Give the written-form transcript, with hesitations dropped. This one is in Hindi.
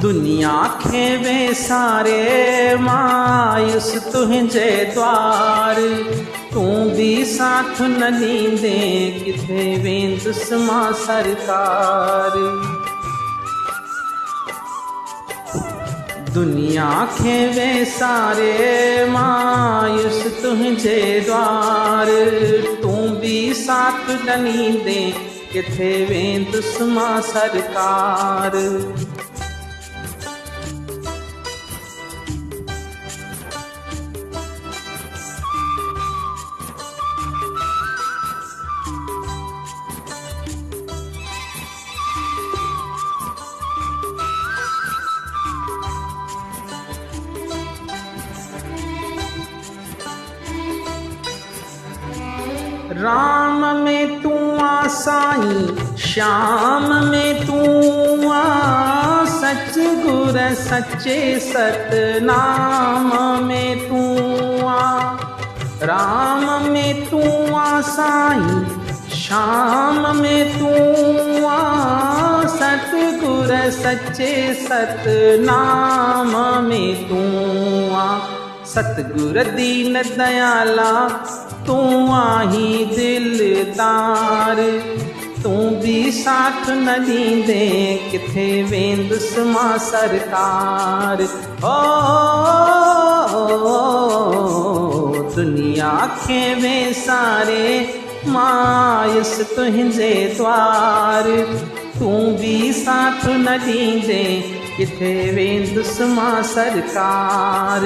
दुनिया खे वे सारे मायूस तुंहिंजे द्वार, तूं भी साथ न ॾींदे किथे वेंदुसि मां सरकार। दुनिया खे वे सारे मायूस तुंहिंजे द्वार, तूं भी साथ न ॾींदे किथे वेंदुसि मां सरकार। राम में तू आ साईं, श्याम में तू आ, सच गुर सच्चे सतनाम में तू आ। राम में तू आ साईं, श्याम में तू आ, सतगुर सच्चे सतनाम में तू आ। सतगुर दीन दयाला तू आही दिलदार, तू भी साथ न ॾींदे किथे वेंदुसि मां सरकार। ओ दुनिया खे वे सारे मायूस तुंहिंजे द्वार, तू भी साथ न ॾींदे किथे वेंदुसि मां सरकार।